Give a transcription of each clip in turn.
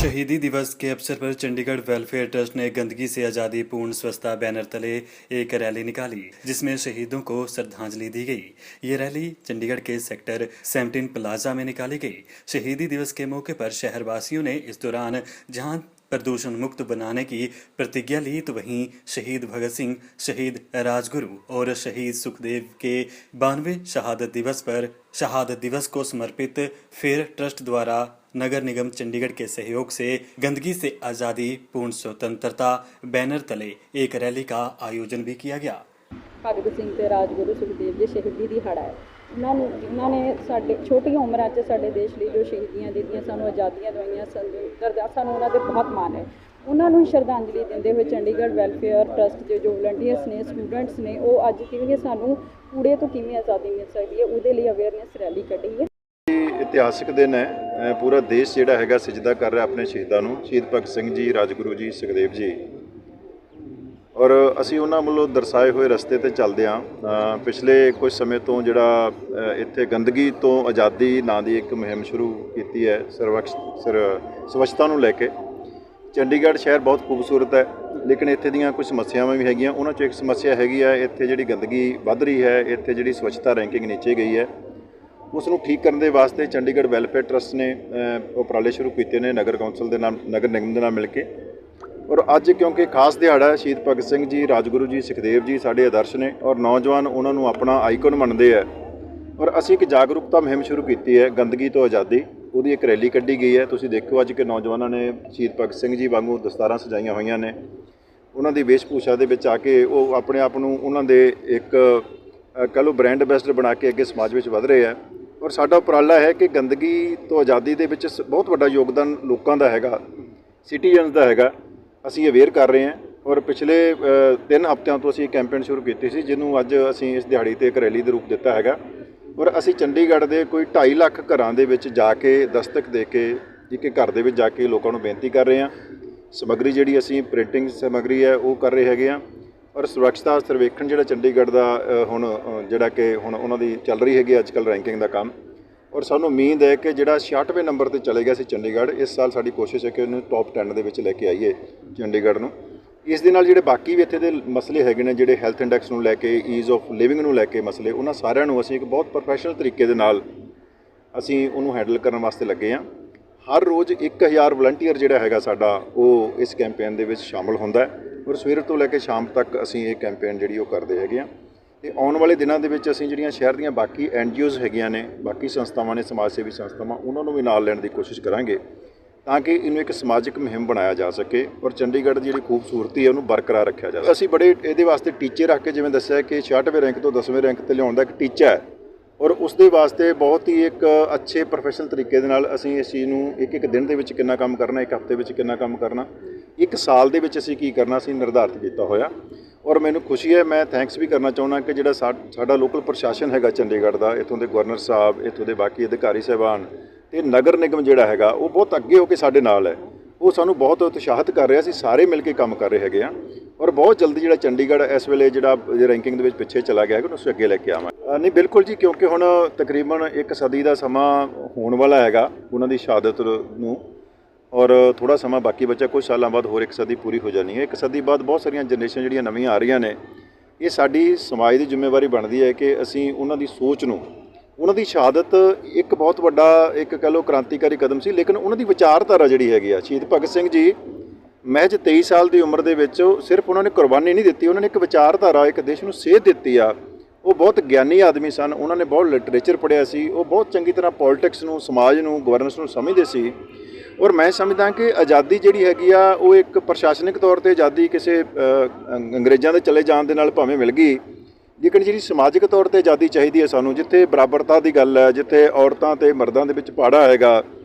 शहीदी दिवस के अवसर पर चंडीगढ़ वेलफेयर ट्रस्ट ने गंदगी से आज़ादी पूर्ण स्वच्छता बैनर तले एक रैली निकाली जिसमें शहीदों को श्रद्धांजलि दी गई। ये रैली चंडीगढ़ के सेक्टर 17 प्लाजा में निकाली गई। शहीदी दिवस के मौके पर शहरवासियों ने इस दौरान जहां प्रदूषण मुक्त बनाने की प्रतिज्ञा ली तो वहीं शहीद भगत सिंह, शहीद राजगुरु और शहीद सुखदेव के 92वें शहादत दिवस को समर्पित फेयर ट्रस्ट द्वारा नगर निगम चंडीगढ़ के सहयोग से गंदगी से आज़ादी पूर्ण स्वतंत्रता बैनर तले एक रैली का आयोजन भी किया गया। भगत सिंह ते राजगुरु सुखदेव जी शहीदी दिहाड़ा है। जिन्होंने साडे छोटी उम्र च साडे देश लिए जो शहीदियां दित्तियां, सानू आज़ादियां दवाइयां, सानू उन्हां दे बहुत माण है। उन्होंने श्रद्धांजलि देंदे हुए चंडीगढ़ वेलफेयर ट्रस्ट के जो वलंटियर्स ने, स्टूडेंट्स ने, वो अज किवें सानू कूड़े तो किवें आज़ादी मिल सकती है, उहदे लई अवेयरनेस रैली कड्ढी है। इतिहासिक दिन है, पूरा देश जिहड़ा हैगा सजदा कर रहा अपने शहीदों नूं, शहीद भगत सिंह जी, राजगुरू जी, सुखदेव जी, और असी उन्हां ਵੱਲੋਂ दर्शाए हुए रस्ते ते चलदे हाँ। पिछले कुछ समय तो जिहड़ा इत्थे गंदगी तो आज़ादी नां दी एक मुहिम शुरू की है स्वच्छता नूं लैके। चंडीगढ़ शहर बहुत खूबसूरत है, लेकिन इत्थे दीयां कुछ समस्यावां भी हैगियां। उन्हां चों एक समस्या हैगी है इत्थे जिहड़ी गंदगी वध रही है, इत्थे जिहड़ी स्वच्छता रैंकिंग नीचे गई है, उसनूं ठीक करने वास्ते चंडीगढ़ वेलफेयर ट्रस्ट ने उपराले शुरू किए ने नगर कौंसल के नाल, नगर निगम के नाल मिल के। और अज क्योंकि खास दिहाड़ा है, शहीद भगत सिंह जी, राजगुरू जी, सुखदेव जी साढ़े आदर्श ने और नौजवान उन्होंने अपना आइकन मनते हैं। और असी एक जागरूकता मुहिम शुरू की है गंदगी तो आज़ादी, वो एक रैली कढ़ी गई है। तुसीं देखो अज के नौजवानों ने शहीद भगत सिंह जी वांगू दस्तारां सजाइयां हुई ने, उन्होंने वेशभूषा के आके वो अपने आप नूं उन्हां दे एक कह लो ब्रांड एंबेसडर बना के अगे समाज में वध रहे हैं। और साडा उपराला है कि गंदगी तो आज़ादी दे विच बहुत बड़ा योगदान लोगों का हैगा, सिटीजनस का हैगा। असी अवेयर कर रहे हैं और पिछले 3 हफ्तिਆਂ तो असी कैंपेन शुरू की सी, जिन्होंने अज असी इस दिहाड़ी ते एक रैली का रूप दिता हैगा। और असी चंडीगढ़ के कोई 2.5 लाख घरां दे विच जाके दस्तक दे के एक घर दे विच जाके लोगों को बेनती कर रहे हैं। समग्री जिहड़ी असी प्रिंटिंग समग्री है वो कर रहे हैगे। और सुरक्षता सर्वेखण जिहड़ा चंडीगढ़ का हुण जिहड़ा कि हुण उन्हां दी चल रही हैगी अजकल रैंकिंग का काम। और सानूं उम्मीद है कि जिहड़ा 66वें नंबर ते चले गया सी चंडीगढ़, इस साल साडी कोशिश है कि उन्हें टॉप 10 दे विच लैके आईए चंडीगढ़ नूं। इस दे नाल जिहड़े बाकी भी इत्थे दे मसले हैगे ने, जिहड़े हैल्थ इंडैक्स नूं लैके, ईज़ ऑफ लिविंग नूं लैके मसले, उन्हां सारिआं नूं असीं एक बहुत प्रोफैशनल तरीके दे नाल असीं उहनूं हैंडल करन वास्ते लगे हां। हर रोज़ 1000 वलंटीयर जिहड़ा हैगा साडा वो इस कैंपेन दे विच शामिल हुंदा है। और सवेर तो लैके शाम तक असीं ये कैंपेन जिहड़ी वो करदे हैगे हां। ते आउण वाले दिनां दे विच असीं जिहड़ियां शहर दीयां बाकी NGOs हैगियां ने, बाकी संस्थावां ने, समाज सेवी संस्थावां, उन्हां नूं भी नाल लैण दी कोशिश करांगे ताकि इनूं एक समाजिक मुहिम बनाया जा सके और चंडीगढ़ की जिहड़ी खूबसूरती है उन्होंने बरकरार रखा जाए। असीं बड़े इहदे वास्ते टीचे रख के, जिवें दस्सिआ कि 66वें रैंक तो 10वें रैंक ते लिआउण दा एक टीचा है। और उस दे वास्ते बहुत ही एक अच्छे प्रोफैशनल तरीके दे नाल असीं इस चीज़ नूं एक दिन दे विच कितना काम करना, एक हफ्ते विच कितना काम करना, एक साल दे विच असीं की करना असीं निर्धारित किया होया। और मैनूं खुशी है, मैं थैंक्स भी करना चाहुंदा कि जिहड़ा साडा लोकल प्रशासन हैगा चंडीगढ़ का, इत्थों के गवर्नर साहब, इत्थों के बाकी अधिकारी साहबान ते नगर निगम जिहड़ा हैगा वो बहुत अगे होकर साडे नाल है। वो सानूं बहुत उत्साहित कर रहा, असीं सारे मिल के काम कर रहे हैगे आ। और बहुत जल्दी जिहड़ा चंडीगढ़ इस वेले जिहड़ा रैंकिंग दे विच पिछे चला गया है, उससे अगे लैके आवांगे। नहीं बिल्कुल जी, क्योंकि हुण तकरीबन 1 सदी का समा होने वाला हैगा उन्हां दी शहादत नूं, और थोड़ा समा बाकी बचा, कुछ सालों बाद होर 1 सदी पूरी हो जानी है। 1 सदी बाद बहुत सारिया जनरेशन जिहड़ियां नवीं आ रही ने, ये साडी समाज की जिम्मेवारी बनती है कि असीं उन्हां दी सोच नूं, उन्हां दी शहादत एक बहुत वड्डा एक कह लो क्रांतिकारी कदम सी, लेकिन उन्हां दी विचारधारा जिहड़ी हैगी आ, शहीद भगत सिंह जी महज 23 साल की उम्र दे विच सिर्फ उन्होंने कुर्बानी नहीं दी, उन्होंने एक विचारधारा, एक देश नूं सेध दित्ती आ। वो बहुत ज्ञानी आदमी सन, उन्होंने बहुत लिटरेचर पढ़िया सी, वो बहुत चंगी तरह पॉलिटिक्स नूं, समाज नूं, गवर्नेंस नूं समझदे सी। और मैं समझदा कि आज़ादी जिहड़ी हैगी आ वो एक प्रशासनिक तौर पर आज़ादी किसी अंग्रेज़ों के चले जाण दे नाल भावें मिल गई, लेकिन जिहड़ी समाजिक तौर पर आज़ादी चाहिदी है सानूं, जिथे बराबरता की गल है, जिथे औरतां ते मर्दां दे विच पाड़ा हैगा,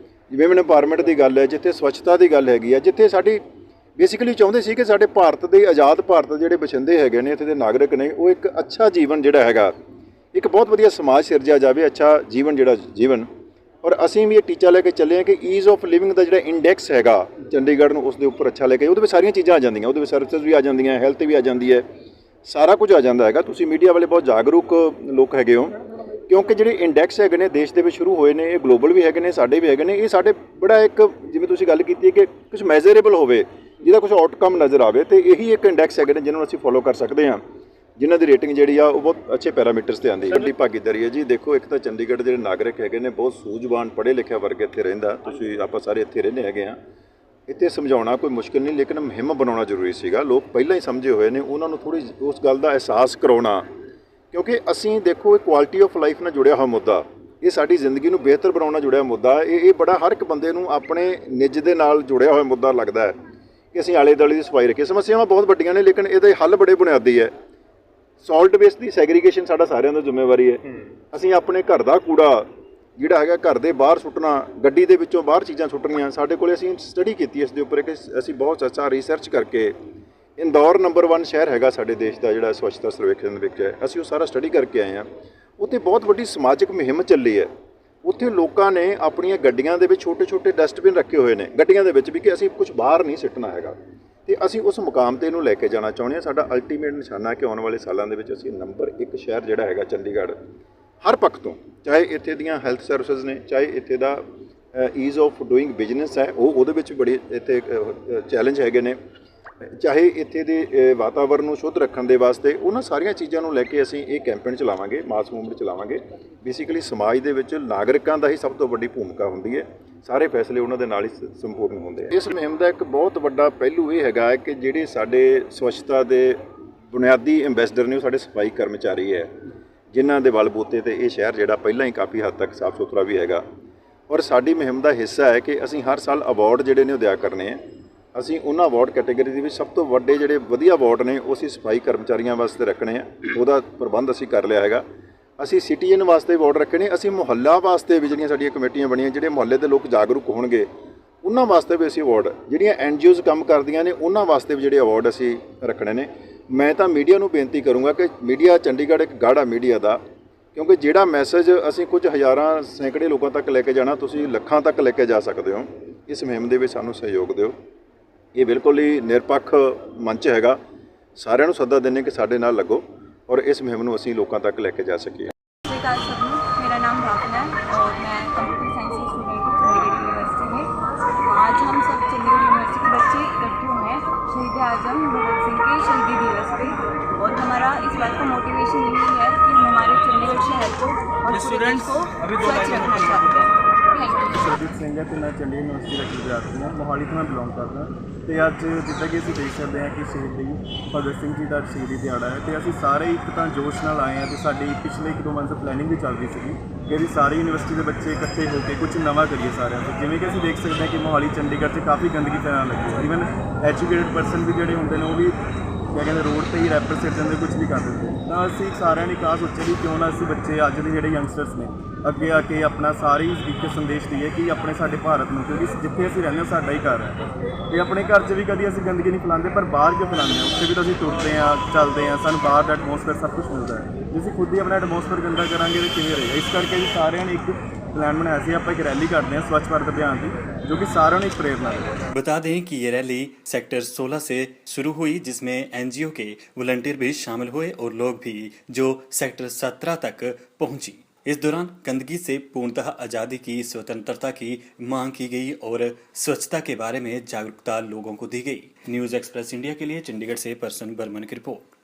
विमेन एम्पावरमेंट की गल है, जिथे स्वच्छता की गल हैगी है, जिथे साडी बेसिकली चाहुंदे सी कि साडे भारत दे आज़ाद भारत जिहड़े बछिंदे हैगे ने, इत्थे दे नागरिक ने, वो एक अच्छा जीवन जिहड़ा हैगा, एक बहुत वधिया समाज सिरजिया जावे, अच्छा जीवन जिहड़ा जीवन। और असीं भी ये टीचा लैके चले हैं कि ईज़ ऑफ लिविंग का जिहड़ा इंडैक्स हैगा चंडीगढ़ नूं, उसदे उपर अच्छा लैके, उहदे विच सारियां चीज़ां आ जांदियां, उहदे विच सर्विसिज भी आ जांदियां, हैल्थ भी आ जांदी है, सारा कुछ आ जाता है। तुसीं मीडिया वाले बहुत जागरूक लोग हैगे हो, ਕਿਉਂਕਿ ਜਿਹੜੇ ਇੰਡੈਕਸ ਹੈਗੇ ਨੇ ਦੇਸ਼ ਦੇ ਵਿੱਚ ਸ਼ੁਰੂ ਹੋਏ ਨੇ, ਇਹ ਗਲੋਬਲ ਵੀ ਹੈਗੇ ਨੇ, ਸਾਡੇ ਵੀ ਹੈਗੇ ਨੇ। ਇਹ ਸਾਡੇ ਬੜਾ ਇੱਕ ਜਿਵੇਂ ਤੁਸੀਂ ਗੱਲ ਕੀਤੀ ਕਿ ਕੁਝ ਮੈਜ਼ਰੇਬਲ ਹੋਵੇ, ਜਿਹਦਾ ਕੁਝ ਆਊਟਕਮ ਨਜ਼ਰ ਆਵੇ, ਤੇ ਇਹੀ ਇੱਕ ਇੰਡੈਕਸ ਹੈਗੇ ਨੇ ਜਿਹਨੂੰ ਅਸੀਂ ਫੋਲੋ ਕਰ ਸਕਦੇ ਹਾਂ, ਜਿਨ੍ਹਾਂ ਦੀ ਰੇਟਿੰਗ ਜਿਹੜੀ ਆ ਉਹ ਬਹੁਤ ਅੱਛੇ ਪੈਰਾਮੀਟਰਸ ਤੇ ਆਉਂਦੀ ਹੈ। ਸਾਡੀ ਭਾਗੀਦਾਰੀ ਹੈ ਜੀ। ਦੇਖੋ, ਇੱਕ ਤਾਂ ਚੰਡੀਗੜ੍ਹ ਦੇ ਜਿਹੜੇ ਨਾਗਰਿਕ ਹੈਗੇ ਨੇ ਬਹੁਤ ਸੂਝਵਾਨ ਪੜ੍ਹੇ ਲਿਖਿਆ ਵਰਗ ਇੱਥੇ ਰਹਿੰਦਾ, ਤੁਸੀਂ ਆਪਾਂ ਸਾਰੇ ਇੱਥੇ ਰਹਿੰਦੇ ਹੈਗੇ ਆ। ਇੱਥੇ ਸਮਝਾਉਣਾ ਕੋਈ ਮੁਸ਼ਕਿਲ ਨਹੀਂ, ਲੇਕਿਨ ਮੁਹਿੰਮ ਬਣਾਉਣਾ ਜ਼ਰੂਰੀ ਸੀਗਾ। ਲੋਕ ਪਹਿਲਾਂ ਹੀ ਸਮਝੇ ਹੋਏ ਨੇ, ਉਹਨਾਂ ਨੂੰ ਥੋੜ੍ਹੀ ਉਸ ਗੱਲ ਦਾ ਅਹਿਸਾਸ ਕਰਾਉਣਾ, ਕਿਉਂਕਿ ਅਸੀਂ ਦੇਖੋ ਇਹ ਕੁਆਲਿਟੀ ਆਫ ਲਾਈਫ ਨਾਲ ਜੁੜਿਆ ਹੋਇਆ ਮੁੱਦਾ, ਇਹ ਸਾਡੀ ਜ਼ਿੰਦਗੀ ਨੂੰ ਬਿਹਤਰ ਬਣਾਉਣ ਨਾਲ ਜੁੜਿਆ ਮੁੱਦਾ। ਇਹ ਬੜਾ ਹਰ ਇੱਕ ਬੰਦੇ ਨੂੰ ਆਪਣੇ ਨਿੱਜ ਦੇ ਨਾਲ ਜੁੜਿਆ ਹੋਇਆ ਮੁੱਦਾ ਲੱਗਦਾ ਹੈ ਕਿ ਅਸੀਂ ਆਲੇ ਦੁਆਲੇ ਦੀ ਸਫਾਈ ਰੱਖੀਏ। ਸਮੱਸਿਆਵਾਂ ਬਹੁਤ ਵੱਡੀਆਂ ਨੇ, ਲੇਕਿਨ ਇਹਦੇ ਹੱਲ ਬੜੇ ਬੁਨਿਆਦੀ ਹੈ। ਸੌਲਟ ਵੇਸਟ ਦੀ ਸੈਗਰੀਗੇਸ਼ਨ ਸਾਡਾ ਸਾਰਿਆਂ ਦਾ ਜ਼ਿੰਮੇਵਾਰੀ ਹੈ। ਅਸੀਂ ਆਪਣੇ ਘਰ ਦਾ ਕੂੜਾ ਜਿਹੜਾ ਹੈਗਾ ਘਰ ਦੇ ਬਾਹਰ ਸੁੱਟਣਾ, ਗੱਡੀ ਦੇ ਵਿੱਚੋਂ ਬਾਹਰ ਚੀਜ਼ਾਂ ਸੁੱਟਣੀਆਂ, ਸਾਡੇ ਕੋਲ ਅਸੀਂ ਸਟੱਡੀ ਕੀਤੀ ਇਸ ਦੇ ਉੱਪਰ ਕਿ ਅਸੀਂ ਬਹੁਤ ਅੱਛਾ ਰਿਸਰਚ ਕਰਕੇ, ਇੰਦੌਰ ਨੰਬਰ 1 ਸ਼ਹਿਰ ਹੈਗਾ ਸਾਡੇ ਦੇਸ਼ ਦਾ ਜਿਹੜਾ ਸਵੱਛਤਾ ਸਰਵੇਖਣ ਦੇ ਵਿੱਚ ਹੈ, ਅਸੀਂ ਉਹ ਸਾਰਾ ਸਟੱਡੀ ਕਰਕੇ ਆਏ ਹਾਂ। ਉੱਥੇ ਬਹੁਤ ਵੱਡੀ ਸਮਾਜਿਕ ਮੁਹਿੰਮ ਚੱਲੀ ਹੈ। ਉੱਥੇ ਲੋਕਾਂ ਨੇ ਆਪਣੀਆਂ ਗੱਡੀਆਂ ਦੇ ਵਿੱਚ ਛੋਟੇ ਛੋਟੇ ਡਸਟਬਿਨ ਰੱਖੇ ਹੋਏ ਨੇ ਗੱਡੀਆਂ ਦੇ ਵਿੱਚ ਵੀ, ਕਿ ਅਸੀਂ ਕੁਝ ਬਾਹਰ ਨਹੀਂ ਸਿੱਟਣਾ ਹੈਗਾ, ਤੇ ਅਸੀਂ ਉਸ ਮੁਕਾਮ ਤੇ ਇਹਨੂੰ ਲੈ ਕੇ ਜਾਣਾ ਚਾਹੁੰਦੇ ਹਾਂ। ਸਾਡਾ ਅਲਟੀਮੇਟ ਨਿਸ਼ਾਨਾ ਹੈ ਕਿ ਆਉਣ ਵਾਲੇ ਸਾਲਾਂ ਦੇ ਵਿੱਚ ਅਸੀਂ ਨੰਬਰ 1 ਸ਼ਹਿਰ ਜਿਹੜਾ ਹੈਗਾ ਚੰਡੀਗੜ੍ਹ ਹਰ ਪੱਖ ਤੋਂ, ਚਾਹੇ ਇੱਥੇ ਦੀਆਂ ਹੈਲਥ ਸਰਵਿਸਿਜ਼ ਨੇ, ਚਾਹੇ ਇੱਥੇ ਦਾ ਈਜ਼ ਆਫ ਡੂਇੰਗ ਬਿਜ਼ਨਸ ਹੈ, ਉਹਦੇ ਵਿੱਚ ਬੜੇ ਇੱਥੇ ਚੈਲੰਜ ਹੈਗੇ ਨੇ, ਚਾਹੇ ਇੱਥੇ ਦੇ ਵਾਤਾਵਰਨ ਨੂੰ ਸ਼ੁੱਧ ਰੱਖਣ ਦੇ ਵਾਸਤੇ, ਉਹਨਾਂ ਸਾਰੀਆਂ ਚੀਜ਼ਾਂ ਨੂੰ ਲੈ ਕੇ ਅਸੀਂ ਇਹ ਕੈਂਪੇਨ ਚਲਾਵਾਂਗੇ, ਮਾਸ ਮੂਵਮੈਂਟ ਚਲਾਵਾਂਗੇ। ਬੇਸਿਕਲੀ ਸਮਾਜ ਦੇ ਵਿੱਚ ਨਾਗਰਿਕਾਂ ਦਾ ਹੀ ਸਭ ਤੋਂ ਵੱਡੀ ਭੂਮਿਕਾ ਹੁੰਦੀ ਹੈ, ਸਾਰੇ ਫੈਸਲੇ ਉਹਨਾਂ ਦੇ ਨਾਲ ਹੀ ਸੰਪੂਰਨ ਹੁੰਦੇ ਆ। ਇਸ ਮੁਹਿੰਮ ਦਾ ਇੱਕ ਬਹੁਤ ਵੱਡਾ ਪਹਿਲੂ ਇਹ ਹੈਗਾ ਕਿ ਜਿਹੜੇ ਸਾਡੇ ਸਵੱਛਤਾ ਦੇ ਬੁਨਿਆਦੀ ਐਂਬੈਸਡਰ ਨੇ, ਉਹ ਸਾਡੇ ਸਫਾਈ ਕਰਮਚਾਰੀ ਹੈ, ਜਿਨ੍ਹਾਂ ਦੇ ਬਲਬੂਤੇ ਤੇ ਇਹ ਸ਼ਹਿਰ ਜਿਹੜਾ ਪਹਿਲਾਂ ਹੀ ਕਾਫੀ ਹੱਦ ਤੱਕ ਸਾਫ਼ ਸੁਥਰਾ ਵੀ ਹੈਗਾ। ਔਰ ਸਾਡੀ ਮੁਹਿੰਮ ਦਾ ਹਿੱਸਾ ਹੈ ਕਿ ਅਸੀਂ ਹਰ ਸਾਲ ਅਵਾਰਡ ਜਿਹੜੇ ਨੇ ਉਹ ਦਿਆ ਕਰਨੇ ਆ। ਅਸੀਂ ਉਹਨਾਂ ਅਵਾਰਡ ਕੈਟੇਗਰੀ ਦੇ ਵਿੱਚ ਸਭ ਤੋਂ ਵੱਡੇ ਜਿਹੜੇ ਵਧੀਆ ਅਵਾਰਡ ਨੇ ਉਹ ਅਸੀਂ ਸਫਾਈ ਕਰਮਚਾਰੀਆਂ ਵਾਸਤੇ ਰੱਖਣੇ ਆ, ਉਹਦਾ ਪ੍ਰਬੰਧ ਅਸੀਂ ਕਰ ਲਿਆ ਹੈਗਾ। ਅਸੀਂ ਸਿਟੀਜ਼ਨ ਵਾਸਤੇ ਅਵਾਰਡ ਰੱਖਣੇ, ਅਸੀਂ ਮੁਹੱਲਾ ਵਾਸਤੇ ਵੀ ਜਿਹੜੀਆਂ ਸਾਡੀਆਂ ਕਮੇਟੀਆਂ ਬਣੀਆਂ, ਜਿਹੜੇ ਮੁਹੱਲੇ ਦੇ ਲੋਕ ਜਾਗਰੂਕ ਹੋਣਗੇ ਉਹਨਾਂ ਵਾਸਤੇ ਵੀ ਅਸੀਂ ਅਵਾਰਡ, ਜਿਹੜੀਆਂ NGOs ਕੰਮ ਕਰਦੀਆਂ ਨੇ ਉਹਨਾਂ ਵਾਸਤੇ ਵੀ ਜਿਹੜੇ ਅਵਾਰਡ ਅਸੀਂ ਰੱਖਣੇ ਨੇ। ਮੈਂ ਤਾਂ ਮੀਡੀਆ ਨੂੰ ਬੇਨਤੀ ਕਰੂੰਗਾ ਕਿ ਮੀਡੀਆ ਚੰਡੀਗੜ੍ਹ ਇੱਕ ਗਾੜਾ ਮੀਡੀਆ ਦਾ, ਕਿਉਂਕਿ ਜਿਹੜਾ ਮੈਸੇਜ ਅਸੀਂ ਕੁਝ ਹਜ਼ਾਰਾਂ ਸੈਂਕੜੇ ਲੋਕਾਂ ਤੱਕ ਲੈ ਕੇ ਜਾਣਾ, ਤੁਸੀਂ ਲੱਖਾਂ ਤੱਕ ਲੈ ਕੇ ਜਾ ਸਕਦੇ ਹੋ। ਇਸ ਮੁਹਿੰਮ ਦੇ ਵਿੱਚ ਸਾਨੂੰ ਸਹਿਯੋਗ ਦਿਓ। ਇਹ ਬਿਲਕੁਲ ਹੀ ਨਿਰਪੱਖ ਮੰਚ ਹੈਗਾ, ਸਾਰਿਆਂ ਨੂੰ ਸੱਦਾ ਦਿੰਦੇ ਕਿ ਸਾਡੇ ਨਾਲ ਲੱਗੋ ਔਰ ਇਸ ਮੁਹਿੰਮ ਨੂੰ ਅਸੀਂ ਲੋਕਾਂ ਤੱਕ ਲੈ ਕੇ ਜਾ ਸਕੀਏ। सत श्रीकाल सबनू, मेरा नाम भावना है और मैं कंप्यूटर साइंस की स्टूडेंट हूँ चंडीगढ़ यूनिवर्सिटी में। आज हम सब चंडीगढ़ यूनिवर्सिटी के बच्चे इकट्ठे हुए हैं शहीद आजम भगत सिंह के शहीदी दिवस पे, और हमारा इस बात का मोटिवेशन यही है कि हम हमारे चंडीगढ़ शहर को और पूरे देश को स्वच्छ रखना चाहते हैं। ਸਰਬਜੀਤ ਸਿੰਘ ਹੈ ਤੇ ਮੈਂ ਚੰਡੀਗੜ੍ਹ ਯੂਨੀਵਰਸਿਟੀ ਦਾ ਵਿਦਿਆਰਥੀ ਹਾਂ, ਮੋਹਾਲੀ ਤੋਂ ਮੈਂ ਬਿਲੋਂਗ ਕਰਦਾ। ਤੇ ਅੱਜ ਜਿੱਦਾਂ ਕਿ ਅਸੀਂ ਦੇਖ ਸਕਦੇ ਹਾਂ ਕਿ ਸ਼ਹੀਦੀ ਭਗਤ ਸਿੰਘ ਜੀ ਦਾ ਸ਼ਹੀਦੀ ਦਿਹਾੜਾ ਹੈ, ਤੇ ਅਸੀਂ ਸਾਰੇ ਇੱਕ ਤਾਂ ਜੋਸ਼ ਨਾਲ ਆਏ ਹਾਂ ਤੇ ਸਾਡੀ ਪਿਛਲੇ 1-2 ਮੰਥ ਪਲੈਨਿੰਗ ਵੀ ਚੱਲ ਰਹੀ ਸੀਗੀ ਕਿ ਅਸੀਂ ਸਾਰੇ ਯੂਨੀਵਰਸਿਟੀ ਦੇ ਬੱਚੇ ਇਕੱਠੇ ਹੋ ਕੇ ਕੁਝ ਨਵਾਂ ਕਰੀਏ ਸਾਰਿਆਂ ਤੋਂ। ਜਿਵੇਂ ਕਿ ਅਸੀਂ ਦੇਖ ਸਕਦੇ ਹਾਂ ਕਿ ਮੋਹਾਲੀ ਚੰਡੀਗੜ੍ਹ 'ਚ ਕਾਫੀ ਗੰਦਗੀ ਫੈਲਾਉਣ ਲੱਗੀ ਹੈ। ਈਵਨ ਐਜੂਕੇਟਡ ਪਰਸਨ ਵੀ ਜਿਹੜੇ ਹੁੰਦੇ ਨੇ ਉਹ ਵੀ ਕਿਆ ਕਹਿੰਦੇ ਰੋਡ 'ਤੇ ਹੀ ਰੈਪਰ ਸਿੱਟ ਦਿੰਦੇ, ਕੁਝ ਵੀ ਕਰ ਦਿੰਦੇ। ਤਾਂ ਅਸੀਂ ਸਾਰਿਆਂ ਨੇ ਕਾਹ ਸੋਚਿਆ ਵੀ ਕਿਉਂ ਨਾ ਅਸੀਂ ਬੱਚੇ ਅੱਜ ਦੇ ਜਿਹੜੇ ਯੰਗਸਟਰਸ ਨੇ ਅੱਗੇ ਆ ਕੇ ਆਪਣਾ ਸਾਰੀ ਇੱਕ ਸੰਦੇਸ਼ ਦਈਏ ਕਿ ਆਪਣੇ ਸਾਡੇ ਭਾਰਤ ਨੂੰ, ਕਿਉਂਕਿ ਜਿੱਥੇ ਅਸੀਂ ਰਹਿੰਦੇ ਹਾਂ ਸਾਡਾ ਹੀ ਘਰ ਹੈ, ਤੇ ਆਪਣੇ ਘਰ 'ਚ ਵੀ ਕਦੀ ਅਸੀਂ ਗੰਦਗੀ ਨਹੀਂ ਫੈਲਾਉਂਦੇ, ਪਰ ਬਾਹਰ ਕਿਉਂ ਫੈਲਾਉਂਦੇ ਹਾਂ? ਉੱਥੇ ਵੀ ਤਾਂ ਅਸੀਂ ਤੁਰਦੇ ਹਾਂ, ਚੱਲਦੇ ਹਾਂ, ਸਾਨੂੰ ਬਾਹਰ ਦਾ ਐਟਮੋਸਫੇਅਰ ਸਭ ਕੁਝ ਮਿਲਦਾ ਹੈ। ਜੇ ਅਸੀਂ ਖੁਦ ਹੀ ਆਪਣਾ ਐਟਮੋਸਫੇਅਰ ਗੰਦਾ ਕਰਾਂਗੇ ਤਾਂ ਕਿਵੇਂ ਰਹੇਗਾ? ਇਸ ਕਰਕੇ ਅਸੀਂ ਸਾਰਿਆਂ ਨੇ ਇੱਕ प्लान बनाया ਸੀ, ਆਪਾਂ ਇੱਕ रैली करते हैं स्वच्छ भारत अभियान की, जो कि सारों ने एक प्रेरणा है। बता दें कि ये रैली सेक्टर 16 से शुरू हुई, जिसमें NGO के वॉलंटियर भी शामिल हुए और लोग भी जो सेक्टर 17 तक पहुंची। इस दौरान गंदगी से पूर्णतः आज़ादी की, स्वतंत्रता की मांग की गई और स्वच्छता के बारे में जागरूकता लोगों को दी गई। न्यूज़ एक्सप्रेस इंडिया के लिए चंडीगढ़ से पर्सन बर्मन की रिपोर्ट।